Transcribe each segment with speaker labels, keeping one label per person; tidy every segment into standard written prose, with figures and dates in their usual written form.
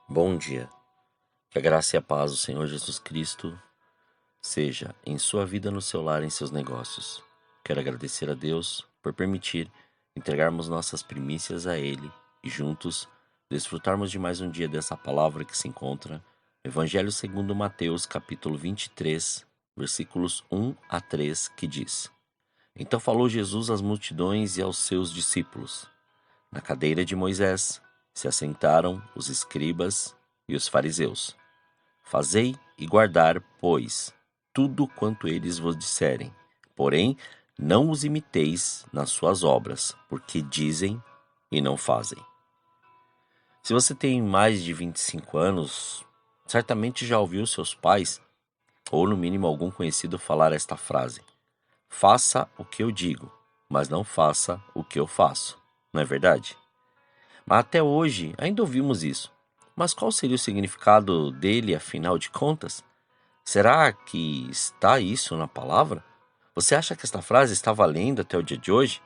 Speaker 1: Bom dia. Que a graça e a paz do Senhor Jesus Cristo seja em sua vida, no seu lar, em seus negócios. Quero agradecer a Deus por permitir entregarmos nossas primícias a Ele e juntos desfrutarmos de mais um dia dessa palavra que se encontra no Evangelho segundo Mateus, capítulo 23, versículos 1 a 3, que diz: Então falou Jesus às multidões e aos seus discípulos. Na cadeira de Moisés se assentaram os escribas e os fariseus. Fazei e guardar, pois, tudo quanto eles vos disserem. Porém, não os imiteis nas suas obras, porque dizem e não fazem. Se você tem mais de 25 anos, certamente já ouviu seus pais, ou no mínimo algum conhecido, falar esta frase: Faça o que eu digo, mas não faça o que eu faço. Não é verdade? Mas até hoje ainda ouvimos isso. Mas qual seria o significado dele, afinal de contas? Será que está isso na palavra? Você acha que esta frase está valendo até o dia de hoje?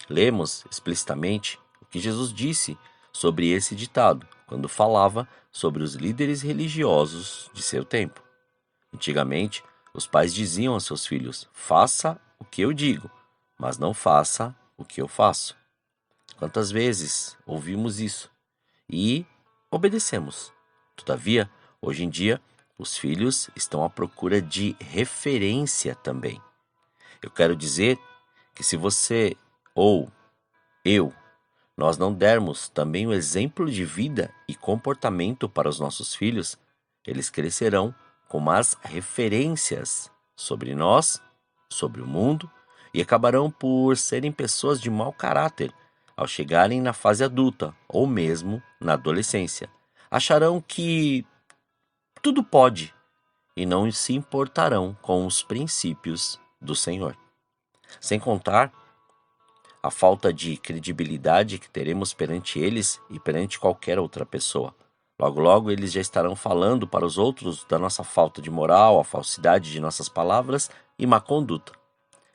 Speaker 1: Lemos explicitamente o que Jesus disse sobre esse ditado, quando falava sobre os líderes religiosos de seu tempo. Antigamente, os pais diziam aos seus filhos: Faça o que eu digo, mas não faça o que eu faço. Quantas vezes ouvimos isso e obedecemos? Todavia, hoje em dia, os filhos estão à procura de referência também. Eu quero dizer que se você ou eu, nós não dermos também o exemplo de vida e comportamento para os nossos filhos, eles crescerão com más referências sobre nós, sobre o mundo, e acabarão por serem pessoas de mau caráter ao chegarem na fase adulta ou mesmo na adolescência. Acharão que tudo pode e não se importarão com os princípios do Senhor. Sem contar a falta de credibilidade que teremos perante eles e perante qualquer outra pessoa. Logo, logo eles já estarão falando para os outros da nossa falta de moral, a falsidade de nossas palavras e má conduta.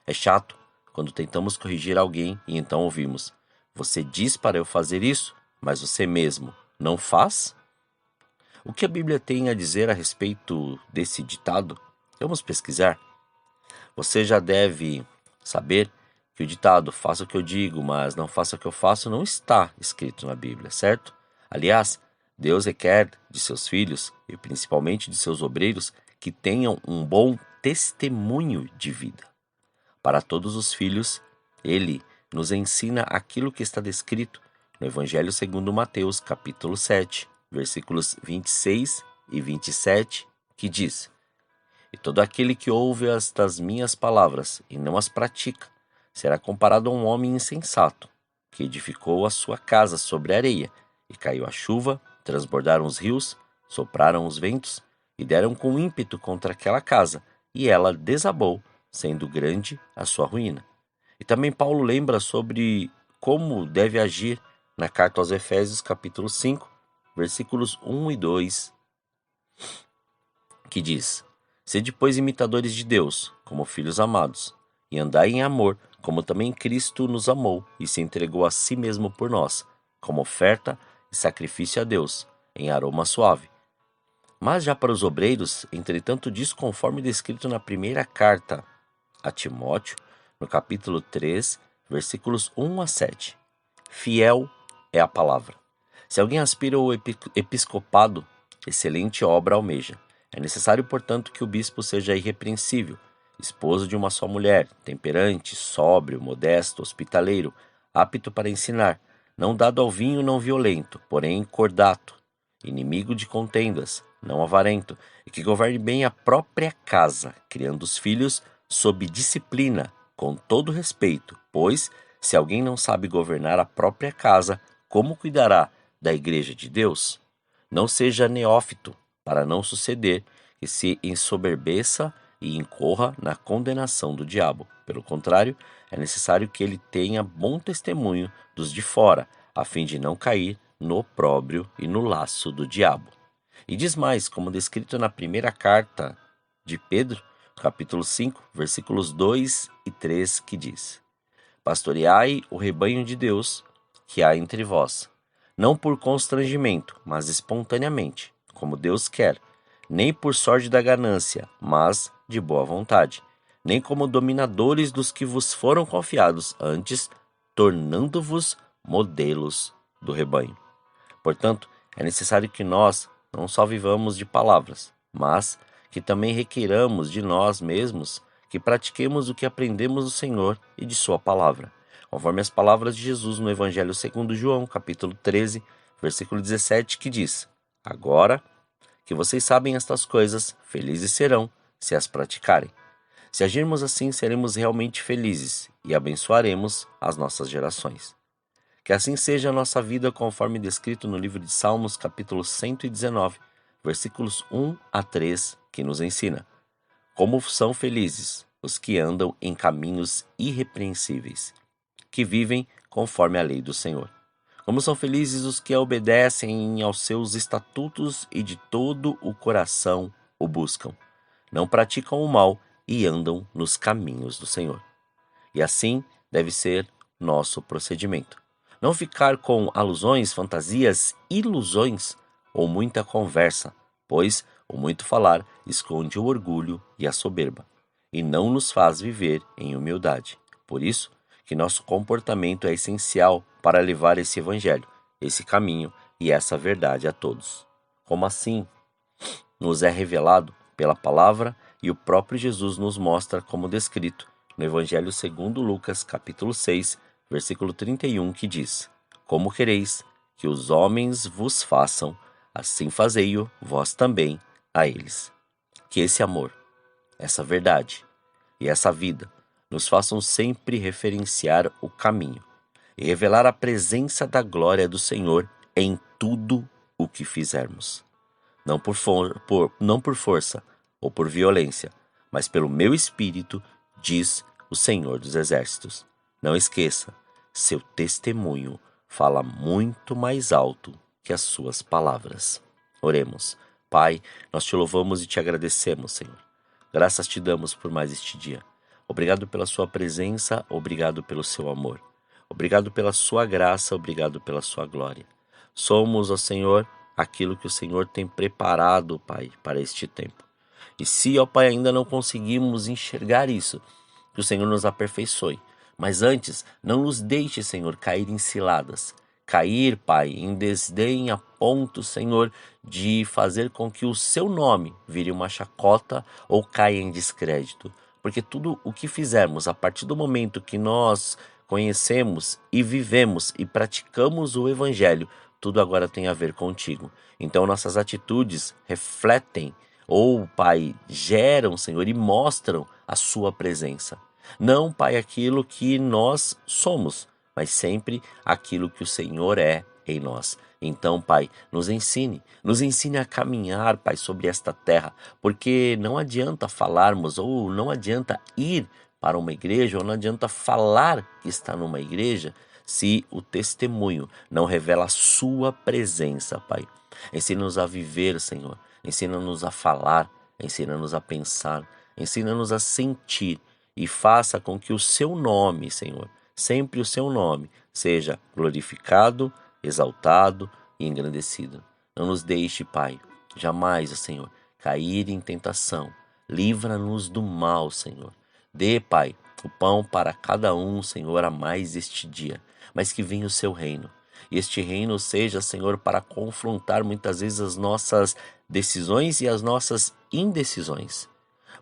Speaker 1: É chato quando tentamos corrigir alguém e então ouvimos: Você diz para eu fazer isso, mas você mesmo não faz? O que a Bíblia tem a dizer a respeito desse ditado? Vamos pesquisar. Você já deve saber que o ditado "faça o que eu digo, mas não faça o que eu faço" não está escrito na Bíblia, certo? Aliás, Deus requer de seus filhos, e principalmente de seus obreiros, que tenham um bom testemunho de vida. Para todos os filhos, Ele nos ensina aquilo que está descrito no Evangelho segundo Mateus, capítulo 7, versículos 26 e 27, que diz: E todo aquele que ouve estas minhas palavras e não as pratica, será comparado a um homem insensato, que edificou a sua casa sobre a areia, e caiu a chuva, transbordaram os rios, sopraram os ventos, e deram com ímpeto contra aquela casa, e ela desabou, sendo grande a sua ruína. E também Paulo lembra sobre como deve agir na carta aos Efésios, capítulo 5, versículos 1 e 2, que diz: Sede, pois, imitadores de Deus, como filhos amados, e andai em amor, como também Cristo nos amou e se entregou a si mesmo por nós, como oferta e sacrifício a Deus, em aroma suave. Mas já para os obreiros, entretanto, diz conforme descrito na primeira carta a Timóteo, no capítulo 3, versículos 1 a 7. Fiel é a palavra. Se alguém aspira ao episcopado, excelente obra almeja. É necessário, portanto, que o bispo seja irrepreensível, esposo de uma só mulher, temperante, sóbrio, modesto, hospitaleiro, apto para ensinar, não dado ao vinho, não violento, porém cordato, inimigo de contendas, não avarento, e que governe bem a própria casa, criando os filhos sob disciplina, com todo respeito, pois, se alguém não sabe governar a própria casa, como cuidará da igreja de Deus? Não seja neófito, para não suceder que se ensoberbeça e incorra na condenação do diabo. Pelo contrário, é necessário que ele tenha bom testemunho dos de fora, a fim de não cair no opróbrio e no laço do diabo. E diz mais, como descrito na primeira carta de Pedro, capítulo 5, versículos 2 e 3, que diz: Pastoreai o rebanho de Deus que há entre vós, não por constrangimento, mas espontaneamente, como Deus quer, nem por sorte da ganância, mas de boa vontade, nem como dominadores dos que vos foram confiados, antes tornando-vos modelos do rebanho. Portanto, é necessário que nós não só vivamos de palavras, mas que também requeiramos de nós mesmos que pratiquemos o que aprendemos do Senhor e de sua palavra, conforme as palavras de Jesus no Evangelho segundo João, capítulo 13, versículo 17, que diz: Agora que vocês sabem estas coisas, felizes serão se as praticarem. Se agirmos assim, seremos realmente felizes e abençoaremos as nossas gerações. Que assim seja a nossa vida, conforme descrito no livro de Salmos, capítulo 119, versículos 1 a 3, que nos ensina: Como são felizes os que andam em caminhos irrepreensíveis, que vivem conforme a lei do Senhor. Como são felizes os que obedecem aos seus estatutos e de todo o coração o buscam. Não praticam o mal e andam nos caminhos do Senhor. E assim deve ser nosso procedimento. Não ficar com alusões, fantasias, ilusões ou muita conversa, pois o muito falar esconde o orgulho e a soberba, e não nos faz viver em humildade. Por isso que nosso comportamento é essencial para levar esse evangelho, esse caminho e essa verdade a todos. Como assim nos é revelado pela palavra e o próprio Jesus nos mostra como descrito no Evangelho segundo Lucas, capítulo 6, versículo 31, que diz: Como quereis que os homens vos façam, assim fazei-o vós também a eles. Que esse amor, essa verdade e essa vida nos façam sempre referenciar o caminho e revelar a presença da glória do Senhor em tudo o que fizermos. Não por força ou por violência, mas pelo meu espírito, diz o Senhor dos Exércitos. Não esqueça, seu testemunho fala muito mais alto que as suas palavras. Oremos. Pai, nós te louvamos e te agradecemos, Senhor. Graças te damos por mais este dia. Obrigado pela sua presença, obrigado pelo seu amor. Obrigado pela sua graça, obrigado pela sua glória. Somos, ó Senhor, aquilo que o Senhor tem preparado, Pai, para este tempo. E se, ó Pai, ainda não conseguimos enxergar isso, que o Senhor nos aperfeiçoe. Mas antes, não nos deixe, Senhor, cair em ciladas. Cair, Pai, em desdém a ponto, Senhor, de fazer com que o seu nome vire uma chacota ou caia em descrédito. Porque tudo o que fizermos a partir do momento que nós conhecemos e vivemos e praticamos o Evangelho, tudo agora tem a ver contigo. Então nossas atitudes refletem ou, Pai, geram, Senhor, e mostram a sua presença. Não, Pai, aquilo que nós somos, mas sempre aquilo que o Senhor é em nós. Então, Pai, nos ensine a caminhar, Pai, sobre esta terra, porque não adianta falarmos ou não adianta ir para uma igreja ou não adianta falar que está numa igreja se o testemunho não revela a sua presença, Pai. Ensina-nos a viver, Senhor. Ensina-nos a falar, ensina-nos a pensar, ensina-nos a sentir e faça com que o seu nome, Senhor, sempre o seu nome, seja glorificado, exaltado e engrandecido. Não nos deixe, Pai, jamais, Senhor, cair em tentação. Livra-nos do mal, Senhor. Dê, Pai, o pão para cada um, Senhor, a mais este dia, mas que venha o seu reino. E este reino seja, Senhor, para confrontar muitas vezes as nossas decisões e as nossas indecisões.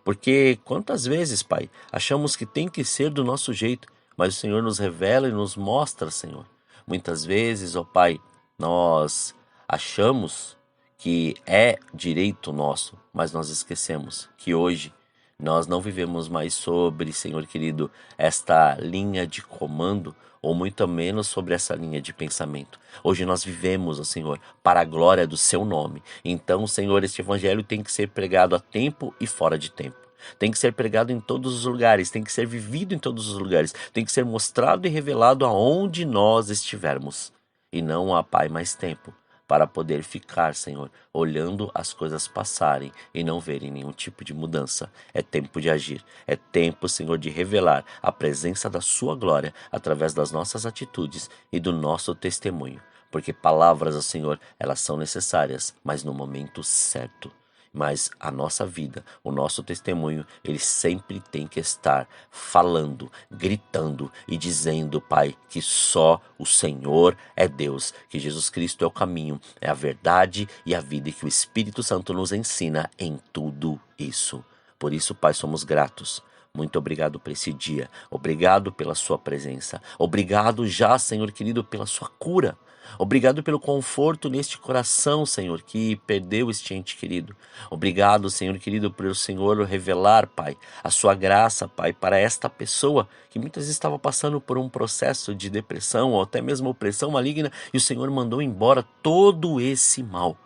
Speaker 1: Porque quantas vezes, Pai, achamos que tem que ser do nosso jeito, mas o Senhor nos revela e nos mostra, Senhor. Muitas vezes, ó Pai, nós achamos que é direito nosso, mas nós esquecemos que hoje nós não vivemos mais sobre, Senhor querido, esta linha de comando, ou muito menos sobre essa linha de pensamento. Hoje nós vivemos, ó Senhor, para a glória do seu nome. Então, Senhor, este evangelho tem que ser pregado a tempo e fora de tempo. Tem que ser pregado em todos os lugares, tem que ser vivido em todos os lugares, tem que ser mostrado e revelado aonde nós estivermos. E não há, Pai, mais tempo para poder ficar, Senhor, olhando as coisas passarem e não verem nenhum tipo de mudança. É tempo de agir, é tempo, Senhor, de revelar a presença da sua glória através das nossas atitudes e do nosso testemunho. porque palavras, ó Senhor, elas são necessárias, mas no momento certo. Mas a nossa vida, o nosso testemunho, ele sempre tem que estar falando, gritando e dizendo, Pai, que só o Senhor é Deus, que Jesus Cristo é o caminho, é a verdade e a vida, e que o Espírito Santo nos ensina em tudo isso. Por isso, Pai, somos gratos. Muito obrigado por esse dia. Obrigado pela sua presença. Obrigado já, Senhor querido, pela sua cura. Obrigado pelo conforto neste coração, Senhor, que perdeu este ente querido. Obrigado, Senhor querido, por o Senhor revelar, Pai, a sua graça, Pai, para esta pessoa que muitas vezes estava passando por um processo de depressão ou até mesmo opressão maligna, e o Senhor mandou embora todo esse mal.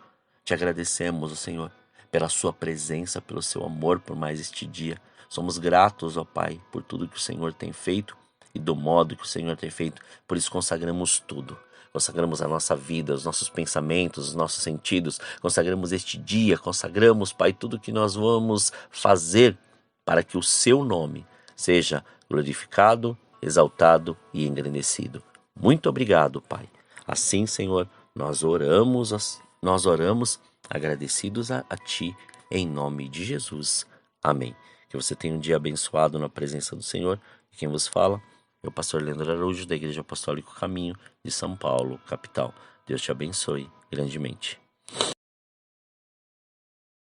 Speaker 1: Te agradecemos, Senhor, pela sua presença, pelo seu amor por mais este dia. Somos gratos, ó Pai, por tudo que o Senhor tem feito e do modo que o Senhor tem feito. Por isso consagramos tudo. Consagramos a nossa vida, os nossos pensamentos, os nossos sentidos. Consagramos este dia, consagramos, Pai, tudo que nós vamos fazer para que o seu nome seja glorificado, exaltado e engrandecido. Muito obrigado, Pai. Assim, Senhor, nós oramos agradecidos a Ti, em nome de Jesus. Amém. Que você tenha um dia abençoado na presença do Senhor. E quem vos fala é o pastor Leandro Araújo, da Igreja Apostólica Caminho de São Paulo, capital. Deus te abençoe grandemente.